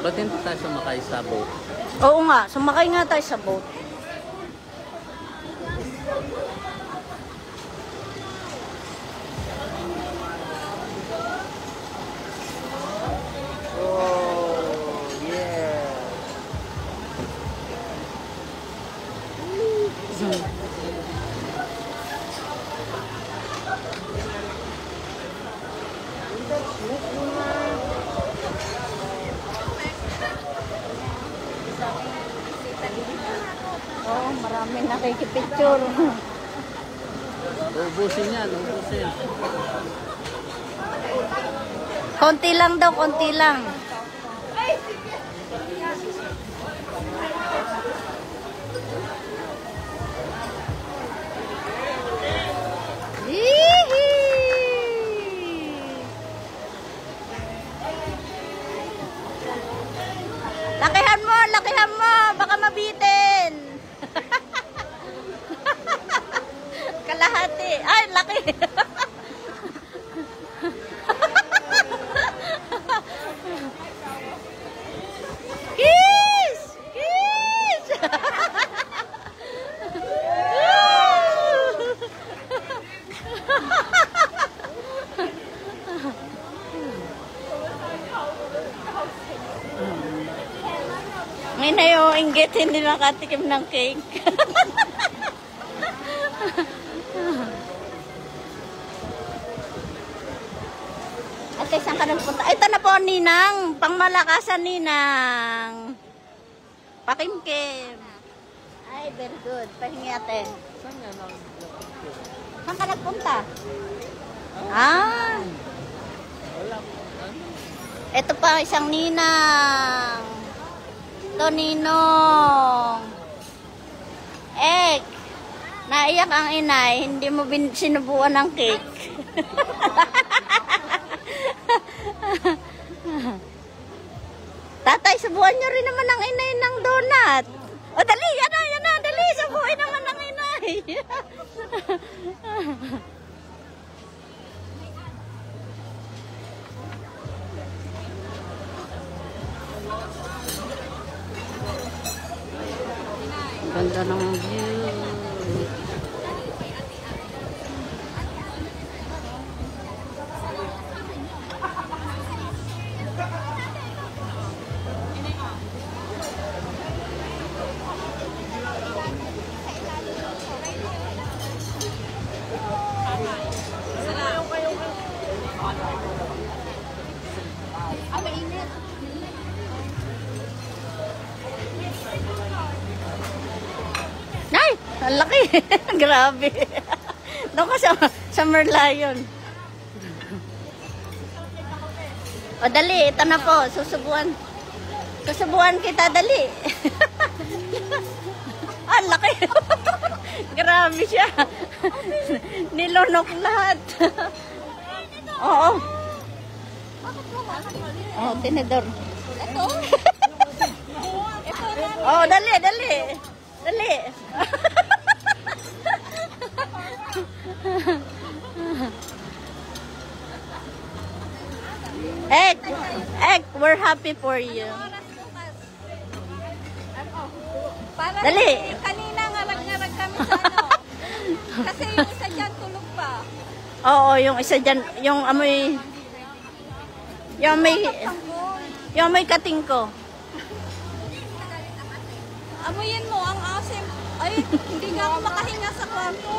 Ba't hindi tayo sumakay sa boat? Oo nga, sumakay nga tayo sa boat. Oh, yeah. Oo, maraming nakikipicture. Ubusin yan, ubusin. Konti lang daw, konti lang. Lakihan mo, baka mabitin. Kalahati. Ay, laki. Kiss! Kiss! Ngayon na yung inggit, hindi nakatikim ng cake. Ate, saan ka nagpunta? Ito na po, Ninang. Pangmalakasan, Ninang. Pakimkim. Ay, very good. Pahingi, ate. Saan ka nagpunta? Ah. Ito pa, isang Ninang. Ito, Ninong. Naiyak ang inay, hindi mo sinubuan ng cake. Tatay, subuan nyo rin naman ang inay ng donut. O, dali, yan na, dali, subuin naman ng inay. Ganda ng view. Ay, ang laki. Grabe. Doon ka sa Merlion. O, dali. Ito na po. Susubuan kita. Dali. Ang laki. Grabe siya. Nilunok lahat. Oo. Oh, tinidor. Ito? Oh, dali. Dali. Ek, we're happy for you. Dali. Kanina ngarag-ngarag kami sa ano. Kasi yung isa dyan tulog pa. Oo, yung isa dyan, yung amoy kating ko. Amoyin mo ang asim. Ay, hindi nga ako makahinga sa kwarto.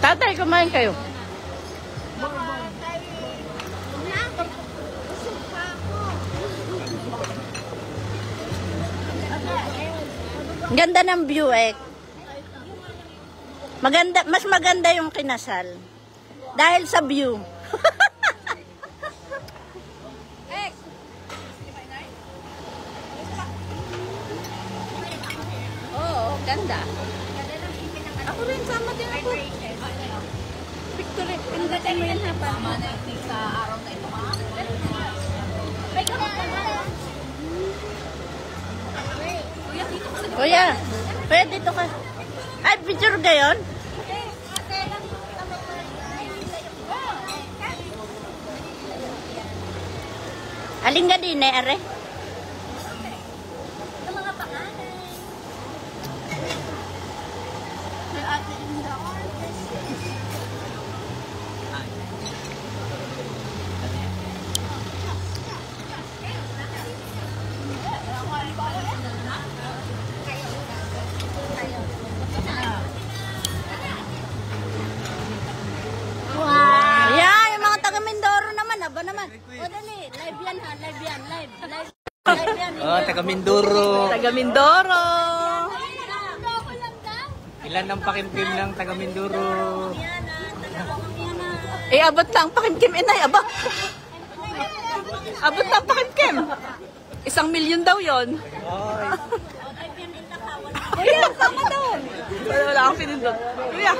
Tatay, kumain kayo. Ganda ng view, eh. Mas maganda yung kinasal. Dahil sa view. Oo, ganda. Ako rin, sama din ako. Victory, pindutin mo yan ha. Sama na yung sa araw na ito. Kuya, pwede dito ka. Ay, picture gayon? Aling nga din eh, are. Yung mga pangalan. Wow! Ayan, yung mga taga Mindoro naman. Aba naman. O dali, live yan ha. Live yan, live. Live yan. Oh, taga Mindoro. Taga Mindoro. Ilan ang pakimkim ng taga Mindoro? Eh, abot lang pakimkim, inay. Aba. Abot lang pakimkim. 1,000,000 daw yon. Kuya, sama doon. Wala akong pinindot. Kuya.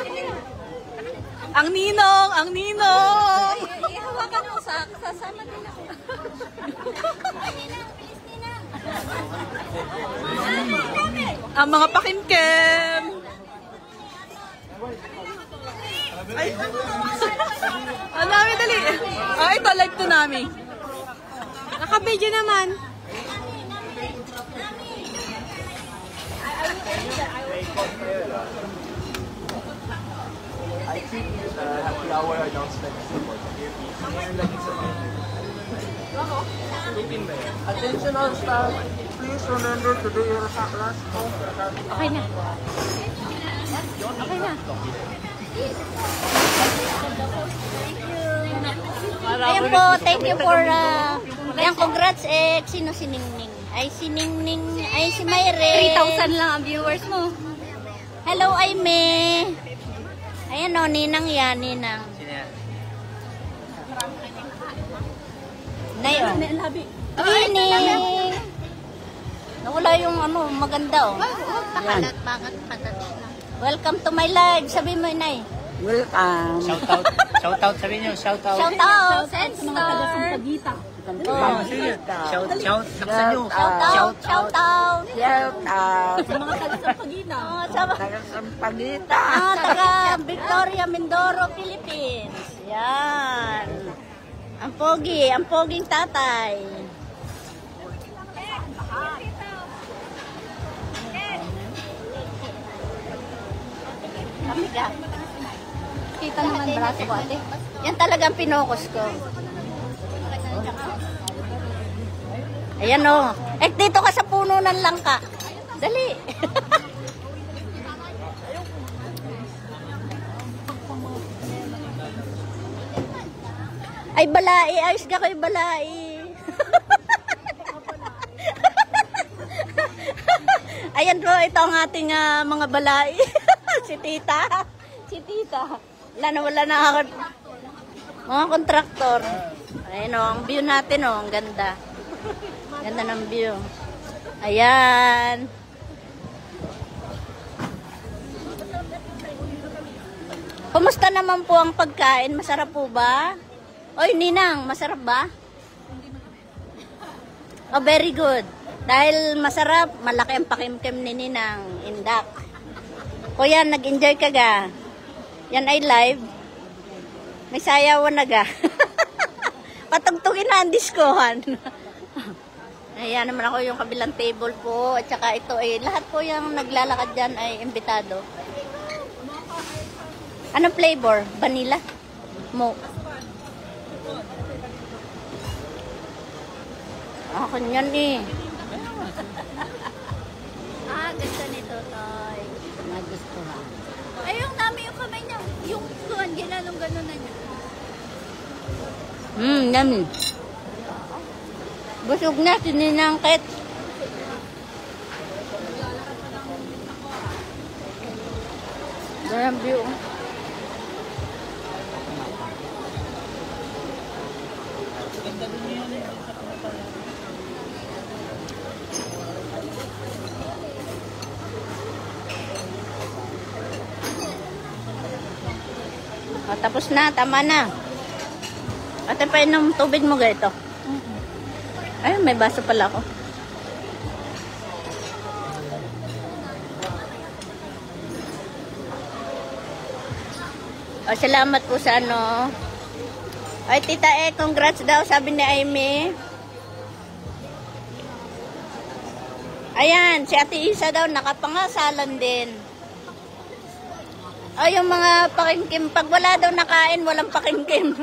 Ang ninong, ang ninong. Ihawakan mo sa sasama din ako. Ang mga pakimkim. Ay. Ang dami, dali. Ah, ito, live to namin. Naka-video naman. Happy hour announcement. Attention all staff. Please remember to do your last call. Okay na. Okay na. Ayan po, thank you for, ayan, congrats, sino si Ningning? Ay, si Ningning, ay, si Mayre. 3,000 lang ang viewers mo. Hello, Aime. Ayan o, ninang yan, ninang. Sino yan? Nay, o. Nining. Nawala yung ano, maganda o. Pakalat, bakit patat na. Welcome to my live. Sabi mo, Nay. Shout out. Shout out, sabi niyo. Shout out. Shout out. Senstar. Oh. Shout, shout. Saksan niyo. Shout out. Shout out. Shout out Sa mga taga-Sampagita. taga Sampagita. Taga Victoria, Mindoro, Philippines. Yan. Ang poging tatay. Kamiga. Kita naman braso ko, ate. Yan talagang pinokus ko. Ayan o. Eh, dito ka sa puno ng langka. Dali. Ay, balai. Ayos ka ko'y balai. Ayan po, ito ang ating mga balai. Si tita. Si tita. Wala na ako. Mga kontraktor. Ayan o, ang view natin o. Ang ganda. Ganda ng view. Ayan. Kumusta naman po ang pagkain? Masarap po ba? Oy, Ninang, masarap ba? Oh, very good. Dahil masarap, malaki ang pakimkim ni Ninang. Indak. Kuya, nag-enjoy ka ga? Yan ay live. May sayawan na ga. Patugtugin na ang diskohan. Ayan naman ako yung kabilang table po. At saka ito ay lahat po yung naglalakad dyan ay imbitado. Anong flavor? Vanilla? Mo. Ako yan eh. Ganda nito, Toy. Nagustuhan. Ay, yung dami yung kamay niya. Yung tuwan, ginanong gano'n na niya. Yummy. Busog na, sininangkit. Ganyan view. O, tapos na, tama na. Ate, painom tubig mo ganito. Ay, may baso pala ako. O, salamat po sa ano. Ay, tita congrats daw, sabi ni Amy. Ayan, si Ate Isa daw nakapangasalan din. O, yung mga pakingkim, pag wala daw nakain, walang pakingkim.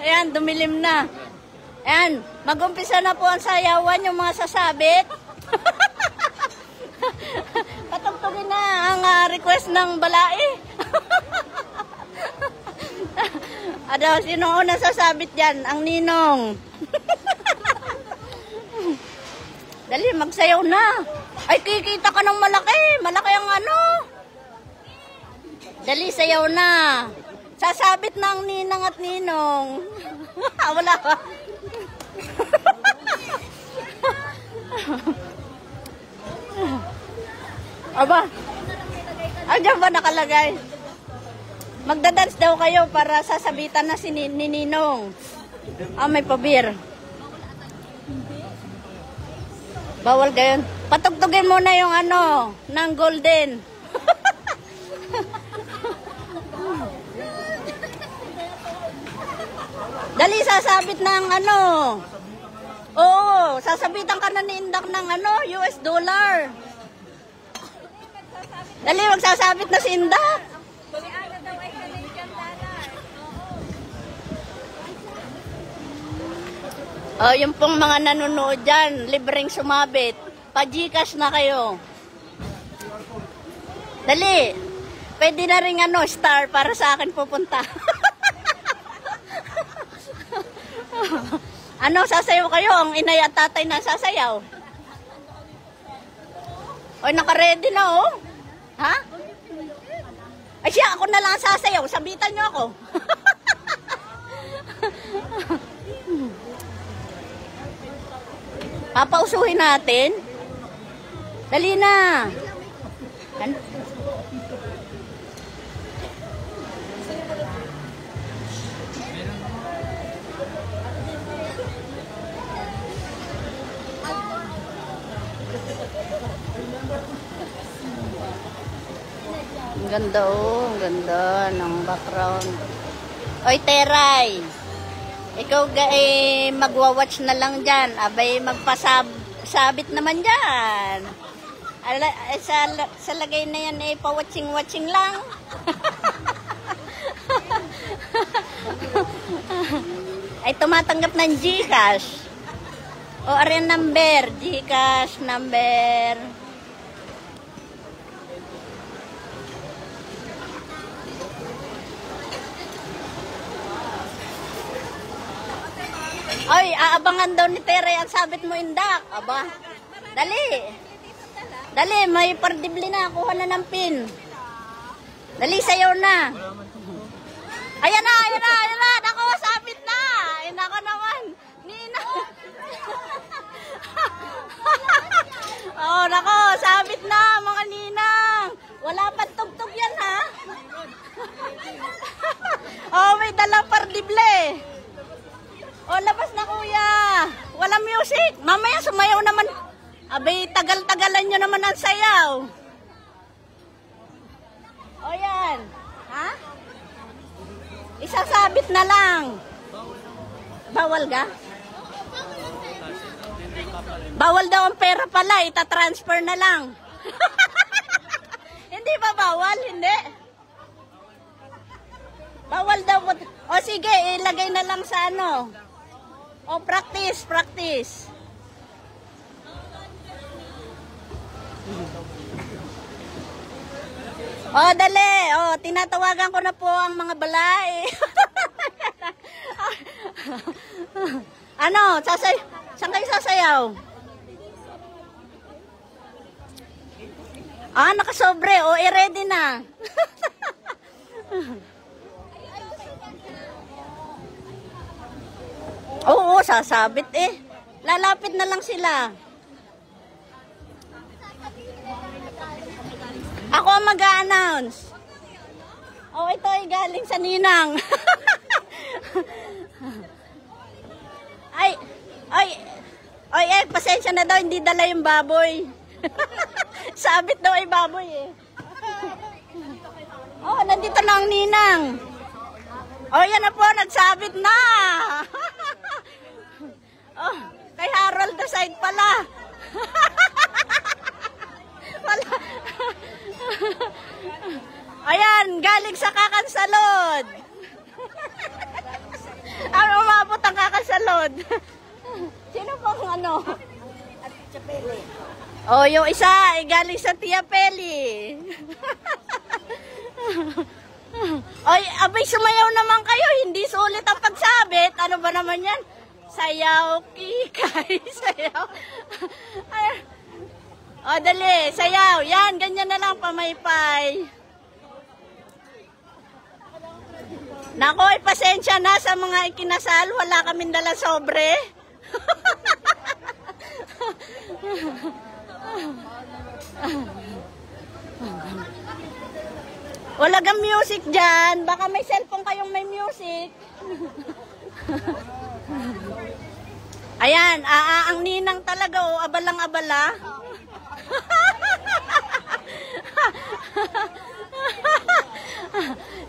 Ayan, dumilim na. Ayan, mag-umpisa na po ang sayawan, yung mga sasabit. Patugtugin na ang request ng balai. Ano, sino unang sasabit dyan? Ang ninong. Dali, magsayaw na. Ay, kikita ka ng malaki. Malaki ang ano. Dali, sayaw na. Sasabit na ang ninang at ninong. Wala ka. Aba, andyan ba nakalagay? Magdadance daw kayo para sasabitan na si Ninong. May pabir. Bawal gayon. Patugtugin muna yung ano, ng golden. Dali, sasabit ng ano. Oo, sasabitan ka na ni Indak ng ano, US dollar. Dali, magsasabit na si Indak. Oh, yung pong mga nanonood dyan, libreng sumabit. Pa-Gcash na kayo. Dali. Pwede na rin ano, star para sa akin pupunta. Ano, sasayaw kayo? Ang inay at tatay na sasayaw. Oy, naka-ready na oh. Ha? Ay siya, ako na lang sasayaw. Sabitan niyo ako. Papausuhin natin. Dali na. Ang ganda oh. Ang ganda ng background. Oy, Teray. Ikaw magwa-watch na lang dyan. Abay, magpasabit naman dyan. Sa lagay na yan, pa-watching-watching lang. Ay, tumatanggap ng Gcash. O, ariyan number. Gcash number. Ay, aabangan daw ni Tere ang sabit mo, Indak. Aba, dali. Dali, may pardibli na. Kuha na ng pin. Dali, sayaw na. Ayan na, ayan na, ayan na. Naku, sabit na. Ay, nako naman. Nina. Oh, nako, sabit na, mga ninang. Wala pang tugtog yan, ha? Oh, may dalang pardible. O, labas na kuya. Walang music. Mamaya sumayaw naman. Abay, tagal-tagalan nyo naman ang sayaw. O, yan. Ha? Isasabit na lang. Bawal ka? Bawal daw ang pera pala. Ita-transfer na lang. Hindi ba bawal? Hindi. Bawal daw. O, sige. Ilagay na lang sa ano. O, practice, practice. O, dali. O, tinatawagan ko na po ang mga balay. Ano, saan kayo sasayaw? Nakasobre. O, ready na. Oo, sasabit eh. Lalapit na lang sila. Ako ang mag-a-announce. Oh, ito ay galing sa ninang. Pasensya na daw, hindi dala yung baboy. Sabit daw ay baboy eh. Oh, nandito na ang ninang. Oh, yan na po, nagsabit na. Oh, Kay Harold the side pala. Wala. Ayan, galing sa Kakansalod. Ang umabot ang Kakansalod. Sino pang ano? At Chapeli. Oh, yung isa ay galing sa Tia Peli. Oy, abay sumayaw naman kayo, hindi sulit ang pagsabit. Ano ba naman yan? Sayaw, kikay, sayaw. Ay. O, dali, sayaw. Yan, ganyan na lang, pamaypay. Nako, pasensya na sa mga ikinasal. Wala kaming dala sobre. Wala kang music dyan. Baka may cellphone kayong may music. Ayan, ang ninang talaga, oh, abalang-abala.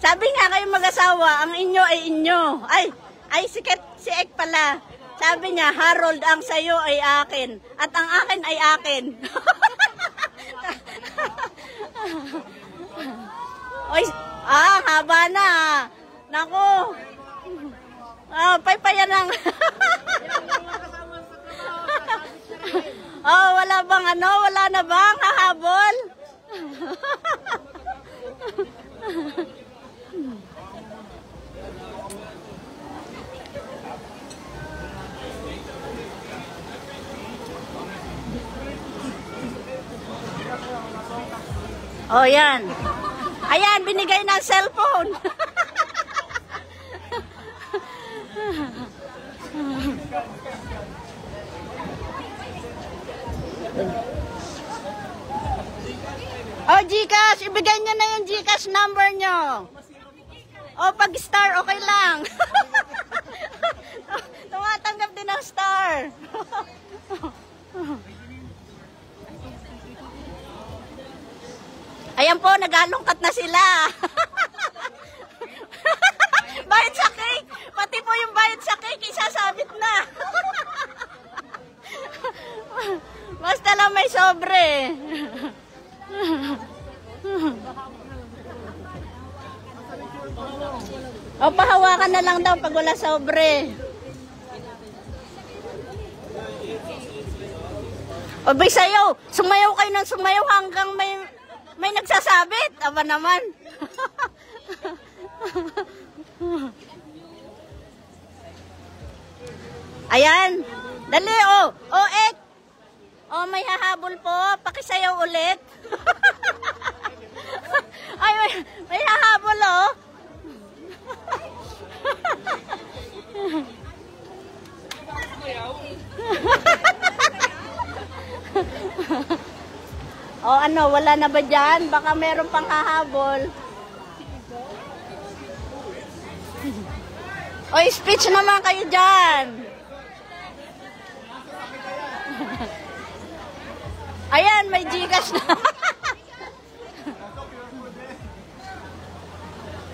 Sabi nga kayo mag-asawa, ang inyo ay inyo. Ay si Ek pala. Sabi niya, Harold, ang sayo ay akin. At ang akin ay akin. Oy, haba na. Naku. Paypayan lang. Wala bang ano? Wala na bang hahabol? Oh, yan. Ayan, binigay ng cellphone. Oh, Gcash, ibigay niyo na yung Gcash number niyo. Oh, pag star, okay lang. Tumatanggap din ng star. Ayan po, nag-alungkat na sila. Bayad sa cake. Pati po yung bayad sa cake, isasabit na. Basta lang may sobre. O, pahawakan na lang daw pag wala sobre. O, bay sayaw. Sumayaw kayo ng sumayaw hanggang may nagsasabit. Aba naman. Ayan. Dali, oh. Oh, Ek. Oh, may hahabol po. Pakisayaw ulit. Ay, may hahabol, oh. O ano, wala na ba dyan? Baka meron pang hahabol. O, speech naman kayo dyan. Ayan, may Gcash na.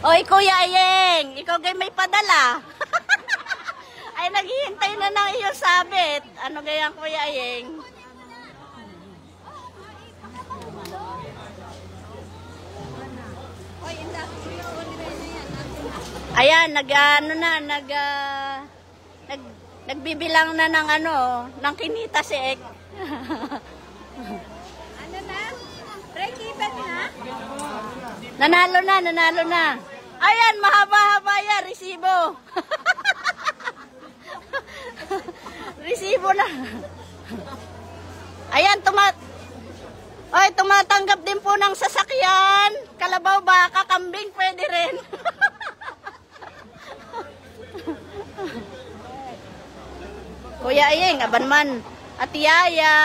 Oy, Kuya Ayeng, ikaw gay may padala. Ay, naghihintay na ng iyong sabit. Ano gayang Kuya Ayeng? Ayan, nagbibilang na ng ng kinita si Ek. Ano na? Break even na? Nanalo na. Ayan, mahaba-haba yan, resibo. Resibo na. Ayan, tumatanggap din po ng sasakyan. Kalabaw, baka, kambing, pwede rin. Kuya Ayeng, abanman. At Yaya.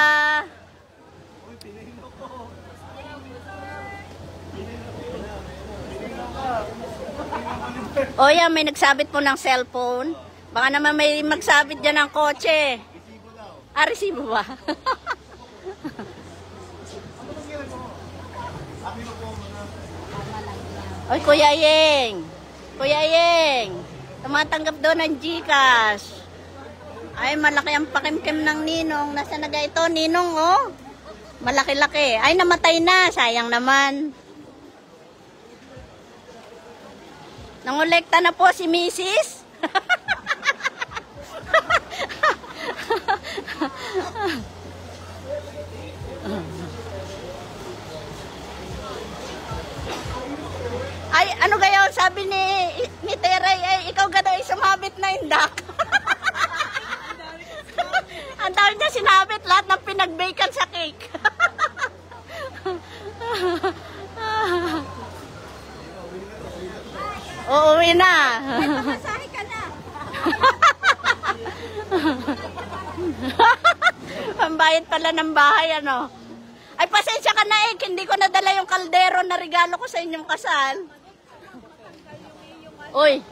O yan, may nagsabit po ng cellphone. Baka naman may magsabit dyan ng kotse. Resibo ba? Oy, Kuya Ayeng. Kuya Ayeng. Tumatanggap doon ng Gcash. Ay, malaki ang pakimkim ng ninong. Nasa naga ito, ninong, oh. Malaki-laki. Ay, namatay na. Sayang naman. Nangolekta na po si Mrs. Ay, ano gayon? Sabi ni Teray, ay, ikaw gano'n ay sumabit na indak. Ang dami niya sinabit, lahat ng pinag-bakean sa cake. Uuwi na. Masahe ka na. Pambayad pala ng bahay, ano. Ay, pasensya ka na eh. Hindi ko nadala yung kaldero na regalo ko sa inyong kasal. Uy.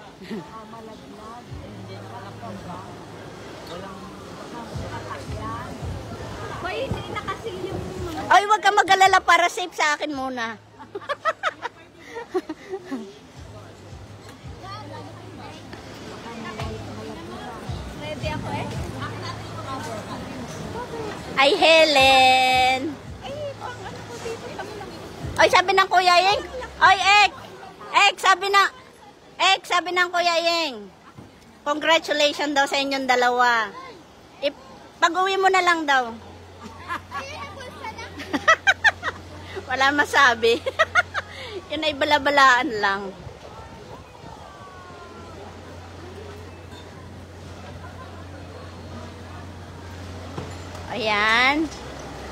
Hoy, hindi na kasi yung... Ay, wag ka mag-alala para safe sa akin muna. Ready ako eh. Ay, Helen. Ay, ang ano ko dito. Kami lang. Ay, sabi ng Kuya Yeng. Ay, sabi ng Kuya Yeng. Congratulations daw sa inyong dalawa. Pag-uwi mo na lang daw. Wala masabi. Yun ay balabalaan lang. Ayan.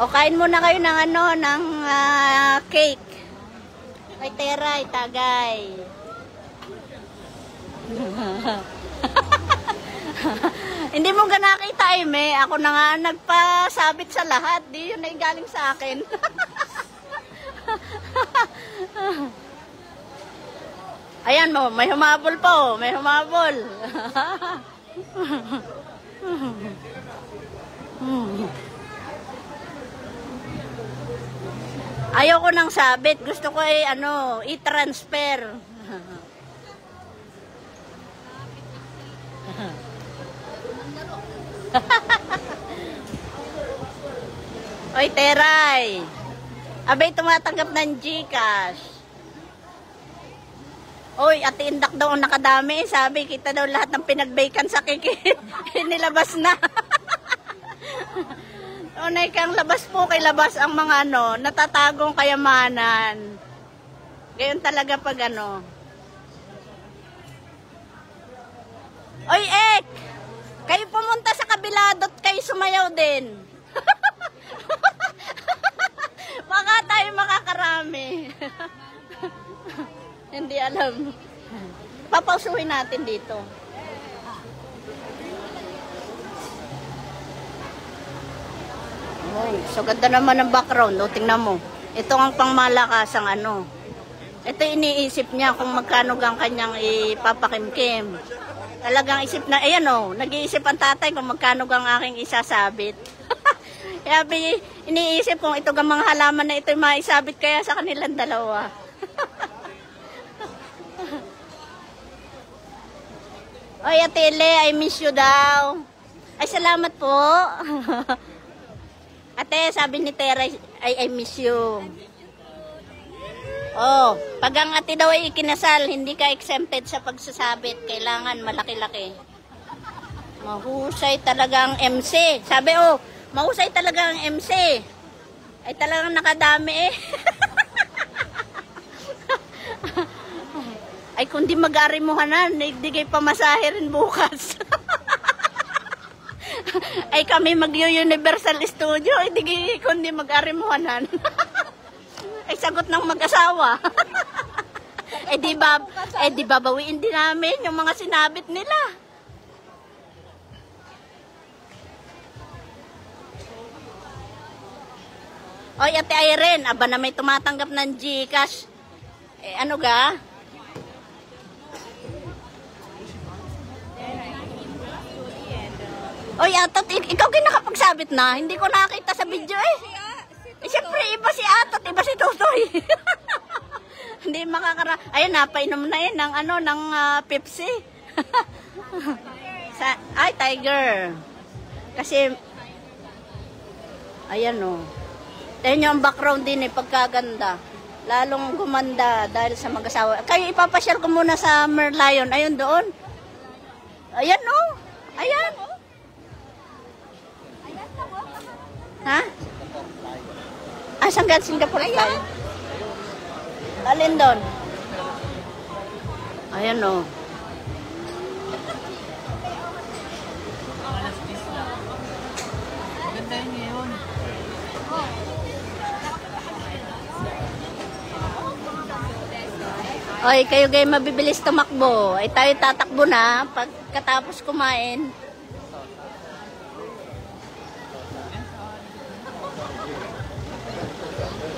O, kain muna kayo ng ano, ng cake. Ay, Teray, tagay. Hindi mo ka nakita, Ime. Ako na nga nagpasabit sa lahat. Di yun ay galing sa akin. Ayan mo, may humabol po. May humabol. Ayaw ko ng sabit. Gusto ko ay ano, i-transfer. Oy, Teray. Abay, tumatanggap ng GCash. Oy, Ate Indak daw ang nakadami. Sabi, kita daw lahat ng pinagbakean sa kikit. Nilabas na. Unay kang labas po kay labas ang mga ano, natatagong kayamanan. Gayon talaga pag ano. Oy, Ek! Kayo pumunta sa kabiladot, kayo sumayaw din. Baka tayo makakarami. Hindi alam. Papausuhin natin dito. Oh, so ganda naman ng background. O, tingnan mo. Ito ang pangmalakas ang ano. Ito iniisip niya kung magkano ang kanyang ipapakimkim. Talagang isip na, ayan o, nag-iisip ang tatay kung magkano ang aking isasabit. Kaya iniisip kung ito ang mga halaman na ito maisabit kaya sa kanilang dalawa. Oy, Ate Le, I miss you daw. Ay, salamat po. Ate, sabi ni Tera, I miss you. Oh, pag ang ate daw ay ikinasal, hindi ka exempted sa pagsasabit. Kailangan malaki-laki. Mahusay talaga ang MC. Sabi, oh, mahusay talaga ang MC. Ay talagang nakadami eh. Ay kung di mag-arimuhanan, hindi kayo pamasahe rin bukas. Ay kami mag-Universal Studio, hindi kung di mag-arimuhanan. Ay sagot ng mag-asawa. di ba bawiin din namin yung mga sinabit nila. Oy, Ate Irene, aba na may tumatanggap ng GCash. Eh, ano ga? Oy, Atot, ikaw kinakapagsabit na. Hindi ko nakita sa video eh. Siyempre, iba si Atot, iba si Totoy. Hindi makakara... Ayun, napainom na yun ng, ano, ng Pepsi. Ay, Tiger. Kasi, ayan o. Tignan nyo ang background din pagkaganda. Lalong gumanda dahil sa mag-asawa. Kayo ipapasyal ko muna sa Merlion. Ayun doon. Ayan o. Ayan. Ha? Ah, Singapore tayo. Alin doon? Ayan o. Maganda yun ngayon. Oy, kayo kayo mabibilis tumakbo. Ay tayo tatakbo na pagkatapos kumain.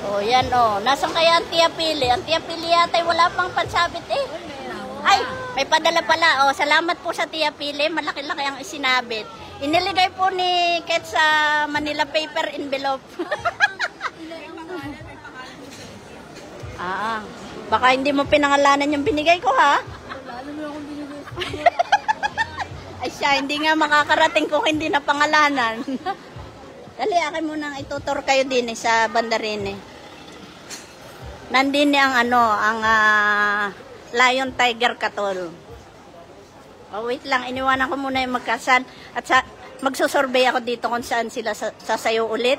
Oh, yan oh. Nasaan kaya ang Tia Pili? Ang Tia Pili yata wala pang pansabit eh. Ay, may padala pala. Oh, salamat po sa Tia Pili. Malaki-laki ang isinabit. Iniligay po ni Ket sa Manila paper envelope. Baka hindi mo pinangalanan yung binigay ko, ha? Ay siya, hindi nga makakarating kung hindi na pangalanan. Dali, akin muna itutur kayo din sa bandarin eh. Nandini ang ang Lion Tiger Katol. Oh, wait lang, iniwanan ko muna yung magkasan at magsusurvey ako dito kung saan sila sasayo ulit.